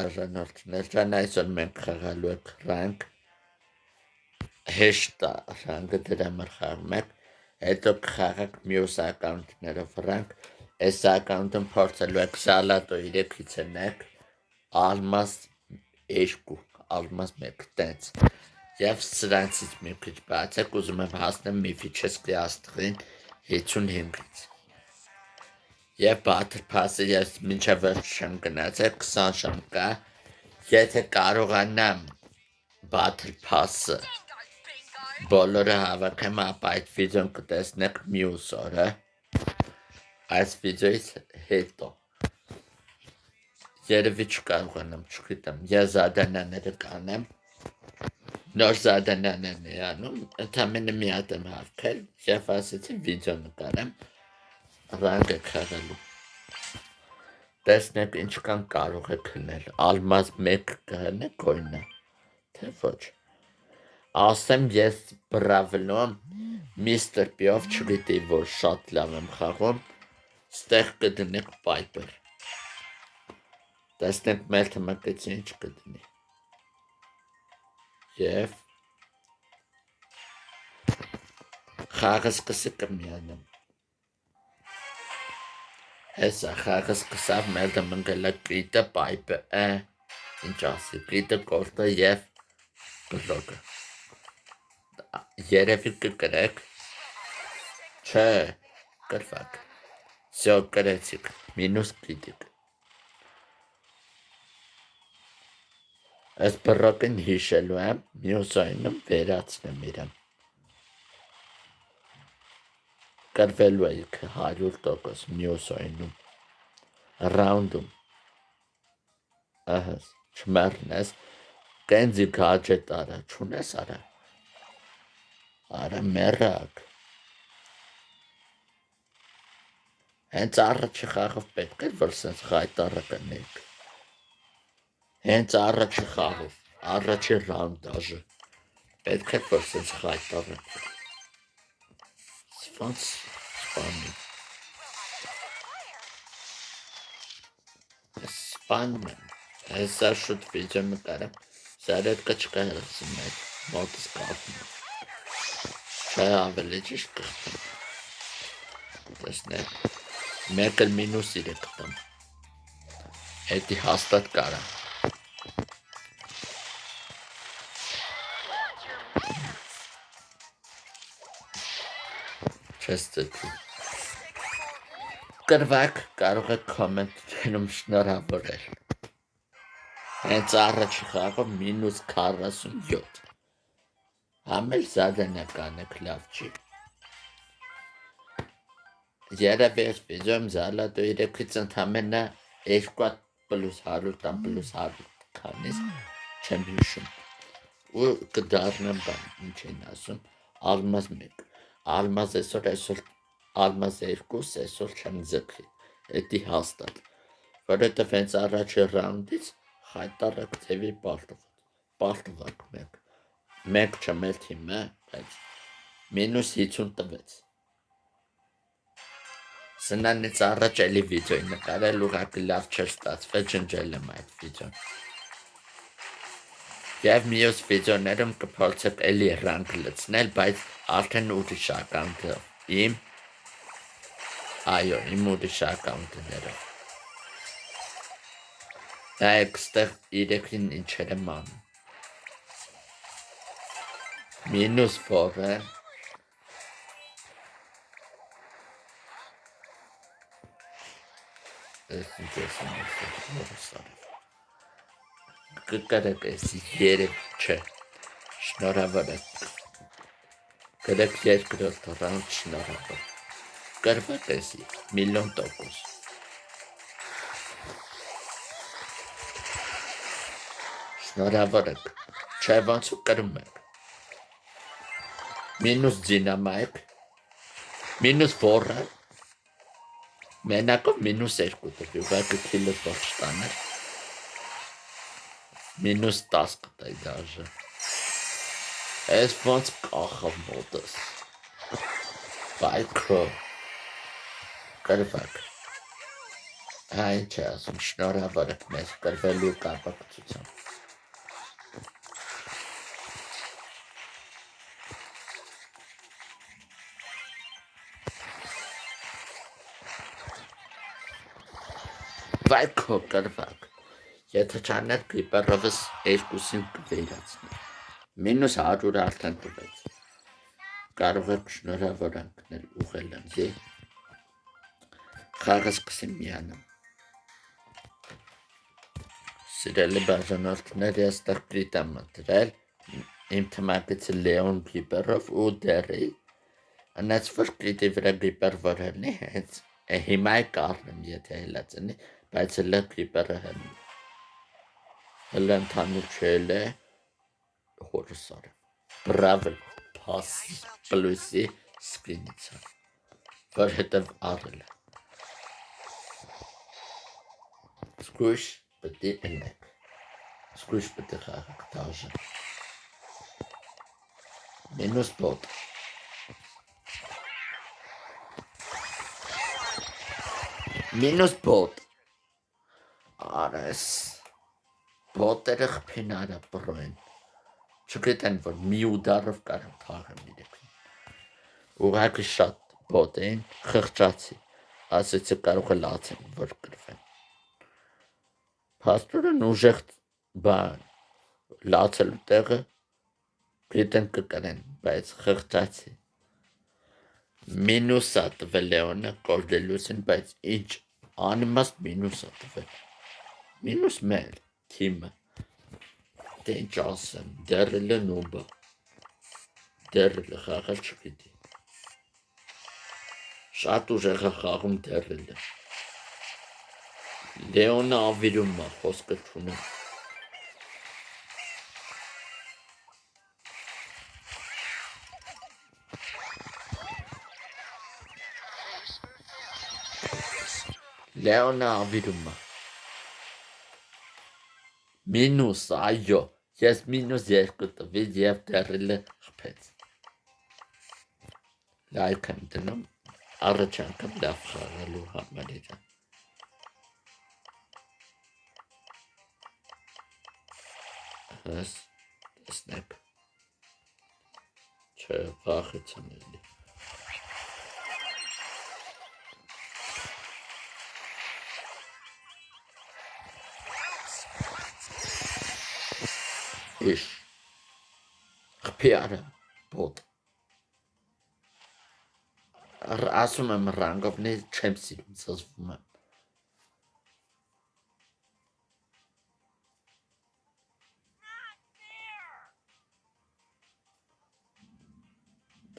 Արժանորդներ ջան, այսօր մենք խաղալու ենք rank հեշտ rank-ը դրա համար խաղում ենք, հետո կխաղանք մյուս ակաունտներով rank, այս ակաունտում փորձելու ենք Zalato 3-ից 1, Almaz 2, Almaz 1 տենց, և սրանցից մի քիչ բացեք, ուզում եմ հասնեմ Mythический աստղին 55-ից, և Battle Pass-ը ես մինչև վերջ չեմ գնացել, 20 ժամ կա, եթե կարողանամ Battle Pass-ը բոլորը հավաքեմ, ապա այդ վիդեոն կտեսնեք մյուս օրը, այս վիդեոից հետո, երևի չկարողանամ, չգիտեմ, ես զադանյաները կանեմ, նոր զադանյաներն է անում, ընդամենը մի հատ եմ հավքել, և ասեցի վիդեո նկարեմ, rank-ը խաղալու, տեսնեք ինչքան կարող եք հնել, Almaz 1 կհնեք օրինակ, թե ոչ, ասեմ ես բրավլում, Mr. P-ով չգիտի, որ շատ լավ եմ խաղում, ստեղ կդնեք Piper, տեսնեք մեր թմակեցի ինչ կդնի, և խաղը սկսի կմիանեմ, հեսա խաղը սկսավ մեր դեմ ընկել է Կրիտը, Piper, ինչ ասի, Կրիտը, Կորտը և Բլոգը, երևի կկրեք, չէ, կրվակ, սյո կրեցիք, մինուս Կրիտիկ, այս բրոկին հիշելու եմ, մյուս այնում վերացնեմ իրան, կրվելու էիք 100%, մյուս այնում, ռաունդում, ահաս, չմերնես, կենձի գաջետ արա, չունես արա, արա մերակ, հենց առաջի խաղով պետք է, որ սենց խայտարը կնեիք, հենց առաջի խաղով, առաջի ռաունդ դաժը, պետք է, որ սենց խայտարը Ոնց սպանի, սպանում եմ, հեսա շուտ վիդեո նկարեմ, սարետկը չկա հրսում այդ, մոտս կապում եմ, չէ ավելի ճիշտ կխտեմ, տեսնեք, մեկ էլ մինուս 3 կտամ, հետի հաստատ կարամ, չես ծետի, կրվակ կարող եք կոմենտներում շնորհավորել, հենց առաջի խաղով մինուս 47, համել զադանական եք լավ չի, երևի ես վիդեոյում Zalato 3-ից ընդամենը 2 պլուս 100 տան պլուս 100 քանից չեմ հիշում, ու կդարնեմ բան, ինչ են ասում, Almaz 1, Almaz այսօր, Almaz 2, այսօր չեմ ձգի, էդի հաստատ, որովհետև հենց առաջի ռաունդից խայտարակ թևի պարտվակ մեկ չեմ էլ թիմը, բայց մինուս 50 տվեց, սնանից առաջ էլի վիդեոյի նկարել, ուղղակի լավ չէր ստացվել, ջնջել եմ այդ վիդեոն, և մյուս վիդեոներում կփորձեք էլի rank լցնել, բայց արդեն ուրիշ ակաունտով, իմ ուրիշ ակաունտներով, նայեք ստեղ 3-ին ինչեր եմ անում, մինուս ֆորը, կկրեք էսի երև չէ, շնորհավոր եք, կրեք երկրորդ ռաունդ շնորհավոր, կրվեք էսի, 1,000,000%, շնորհավոր եք, չէ ոնց ու կրում եք, մինուս ձինամա եք, մինուս ֆորը, մենակով մինուս 2 տվի, ուղղակի քիլը որ չտաներ, մինուս 10 կտայի դաժը, ես ոնց կախավ մոտս, բայքո, կրվակ, Այն չէ ասում, շնորհավոր եք մեզ կրվելու կապակցությամբ։ Վայ քո կրվակ, եթե չաներ կիպերովս երկուսին կվերացնի, մինուս 100 արդեն տվեց, կարող եք շնորհավոր անկնել ուղել ընձի, խաղը սկսի միանում։ Սիրելի բաժանորդներ, ես տեղ պրիտ եմ մտրել, իմ թմակիցը Լեոն Գիպերով ու դերի, անած որ պրիտի վրա Գիպեր որ հելնի, հենց հիմա է կարնեմ, եթե հելացնի, բայց հլը Գիպերը հելնի, հլը ընդանուր չել է, հորսարը, բրավը պասի պլույսի սկրինիցա, որ հետև առել է, սկույշ պտի ընեք, սկույշ պտի խաղակ տաժը, մինուս բոտ, մինուս բոտ, արես, բոտերը խպին արա բրոյն, չգիտեն, որ մի ուդարով կարամ թաղեմ իրեքին, ուղակի շատ բոտ էին, խղճացի, ասեցի կարող է լացեն, որ կրվեն, Փաստորեն ուժեղ բան լացելու տեղը գիտեն կկրեն, բայց խղճացի։ Մինուս է տվել Լեոնը Կորդելյուսին, բայց ինչ անիմաստ մինուս է տվել։ Մինուս մեր թիմը։ Դե ինչ ասեմ, դեռելը նոբը։ Դեռելը խաղալ չգիտի։ Շատ ուժեղ է խաղում դեռելը։ Լեոնը ավիրում է, խոսքը չունի։ Լեոնը ավիրում է։ Մինուս, այո, ես մինուս 2 տվից և դեռելը խպեց։ Լայք եմ դնում, առաջ անգամ լավ խաղալու համար իրան։ Հս, տեսնեք, չէ, վախեցան էլի։ Իշ, խպի արա, բոտ։ Ասում եմ ռանգովներ չեմ սիրում, զզվում եմ։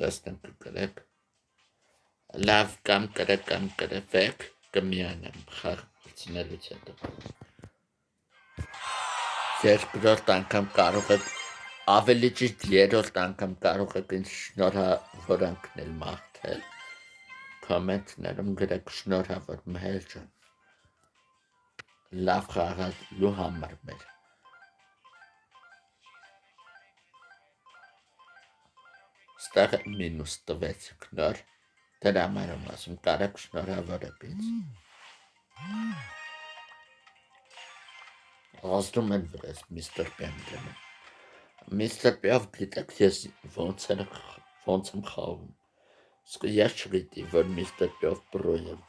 Տեսնեմ կկրեք, լավ կամ կրեք կամ կրվեք, կմիանեմ խաղացինելուց հետո։ Երկրորդ անգամ կարող եք, ավելի ճիշտ երրորդ անգամ կարող եք ինձ շնորհավոր անկնել մաղթել, կոմենտներում գրեք շնորհավոր Մհեր ջան, լավ խաղալու համար մեր։ Ստեղ մինուս տվեցիք նոր, դրա համար եմ ասում, կարեք շնորհավոր եք ինձ։ Ազդում են վրես միստր Պեմ դնում։ Միստր Պյով գիտեք ես ոնց եմ խաղում։ Իսկ ես չգիտի, որ միստր Պյով բրոյ եմ։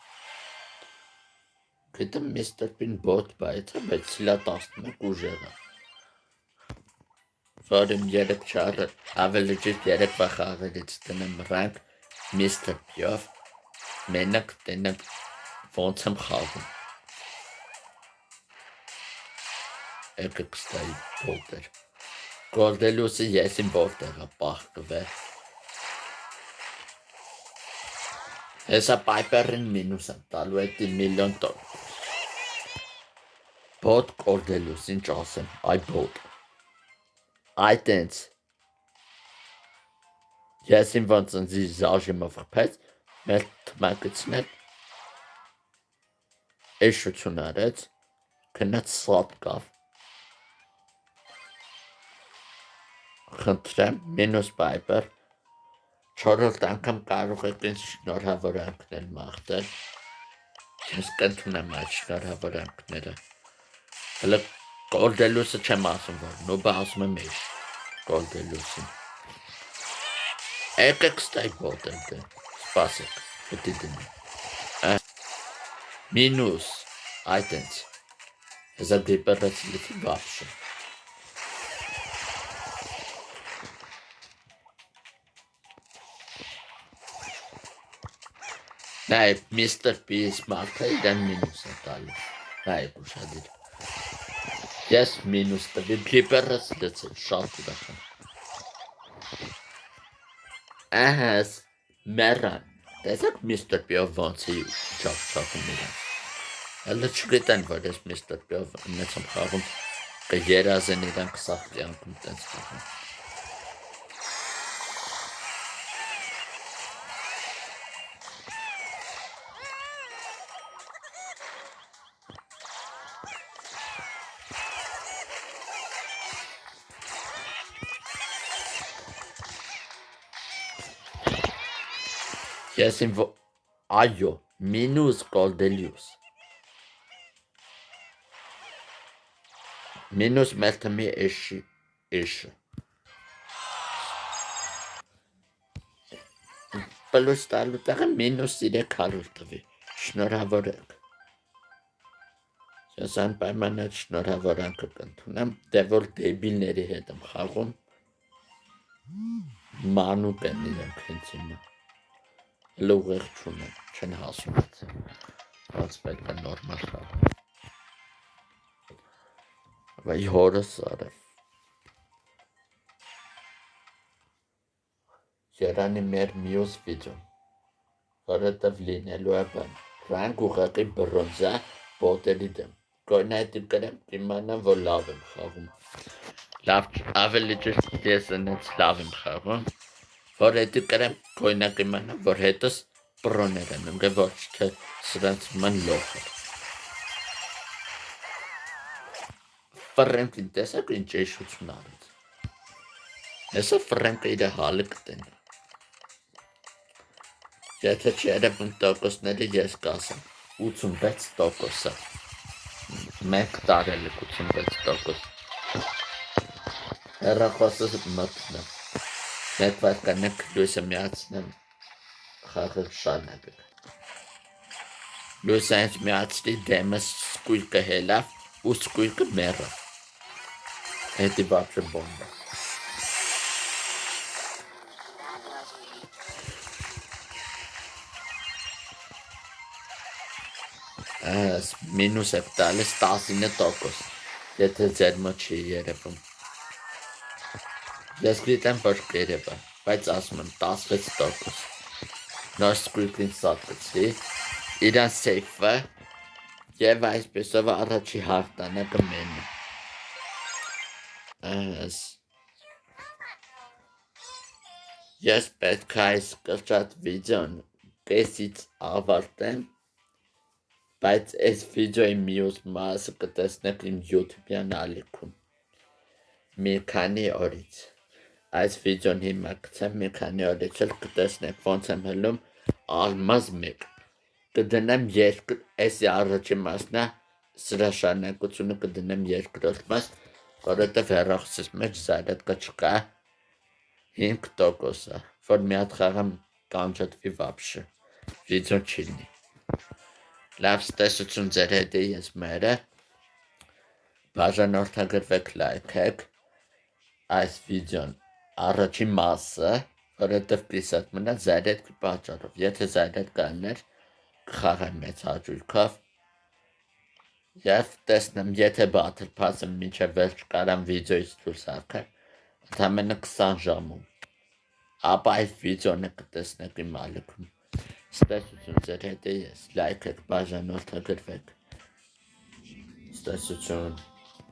Գիտեմ միստր Պին բոտ բայց է, բայց սիլա 11 ուժեղ է։ Որ իմ 3 չարը, ավելի ճիշտ 3 խաղերից տնեմ ռանկ միստր Պյով, մենակ տնեմ ոնց եմ խաղում։ Եկը կստայի բոտեր։ Կորդելյուսը եսին որտեղ է պահկվել։ Հեսա պայպերին մինուս եմ տալու էտի միլիոն տոն։ Բոտ Կորդելյուս, ինչ ասեմ, այ բոտ։ Այ տենց։ Եսին ոնց ընձի զաժիմով խպեց, մեր թմակիցներ էշություն արեց, կնաց սատ կավ։ Խնդրեմ, մինուս պայպեր, 4-րդ անգամ կարող եք ինձ շնորհավոր անկնել մաղթել, Ես կընդունեմ այդ շնորհավորանքները։ Հələ Գոլդելուսը չեմ ասում, որ նոբը ասում եմ էշ Գոլդելուսին։ Եկեք ստայք ոտել սպասեք, պետի դնի։ Մինուս, այտենց, հեզա դիպերեց լիքի վապշը։ Նայ, միստր պիս մարդը իրեն մինուս է տալի, նայ ուշադիր։ Ես մինուս տվի, դիպերեց լիցել, շատ ուրախան։ Ահաս, մերան, տեսակ միստր պիով ոնց է չապ-չապում իրան։ Հələ չգիտեն, որ ես միստր պիով նեց եմ խաղում, կերազեն իրան կսաղպի անկում տենց խաղում։ Ես իմ այո, մինուս Գոլդելուս։ Մինուս մեր թմի էշը։ Պլուս տալու տեղը մինուս 300 տվի, շնորհավորեք։ Ես այն պայմանად շնորհավորանքը կընդունեմ, դե որ դեբիլների հետ եմ խաղում, մանուկ են իրենք հենց իմը։ Լուղեղ չունեմ, չեն հասում էց, բայց պետք է նորմալ խաղում։ Վայ հորս արև։ Երանի մեր միոս վիդյոն, որովհետև լինելու է բան, ռանկ ուղղակի բրոնզա բոտերի դեմ, գոյնայտի կրեմ կիմանամ, որ լավ եմ խաղում, լավ ավելի ճիշտ ես ընեց լավ եմ խաղում, որ հետի կրեմ գոյնակ իմանամ, որ հետս պրոներ են ընգե ոչ թե սրանց ման լոխը։ Ֆրենքին տեսակ ինչ էշություն արեց։ Հեսա ֆրենքը իր հալը կտեն։ Եթե չերևն տոկոսների ես կասեմ 86%-ը։ Մեկ տարել եք 86%։ Հեռախոսը մտնեմ։ Մեկ վայրկանեք լույսը միացնեմ, խաղը շարունակեք։ Լույսը հենց միացրի, դեմը սկույրկը հելավ ու սկույրկը մեռավ։ Հետի բապշը բոմբա։ Մինուս եք տալիս 19%, եթե ձեր մոտ չի երևում։ Ես գիտեմ, որ կերևա, բայց ասում եմ 16%։ Նոր սկույրկին սատկցի, իրան սեյվը և այսպեսով առաջի հաղթանակը մենը։ Ես պետք է այս կրճատ վիդյոն կեսից ավարտեմ, բայց այս վիդյոյի մյուս մասը կտեսնեք իմ YouTube-յան ալիքում մի քանի օրից։ Այս վիդյոն հիմա կցեմ մի քանի օրից էլ կտեսնեք ոնց եմ հլում ալմազ 1 կդնեմ էսի առաջի մասնա սրա շարունակությունը կդնեմ երկրորդ մաս, որովհետև հեռախոսის մեջ զայրատկա չկա 5%-ը, որ մի հատ խաղամ կանջատվի վապշը, վիդյոն չի լինի։ Լավ տեսություն ձեր հետ է ես մերը, բաժանորդագրվեք լայքեք, այս վիդյոն առաջի մասը, որովհետև պիսատ մնա զայրատկի պատճառով, եթե զայրատկա լիներ, կխաղեմ մեծ հաճույքով և տեսնեմ, եթե Battle Pass-ը մինչև վերջ կարամ վիդյոից դուրս հարկեմ, ընդամենը 20 ժամում, ապա այդ վիդյոնը կտեսնեք իմ ալիքում։ Ստեսություն ձեր հետ է ես, լայքեք, բաժանորդագրվեք, ստեսություն։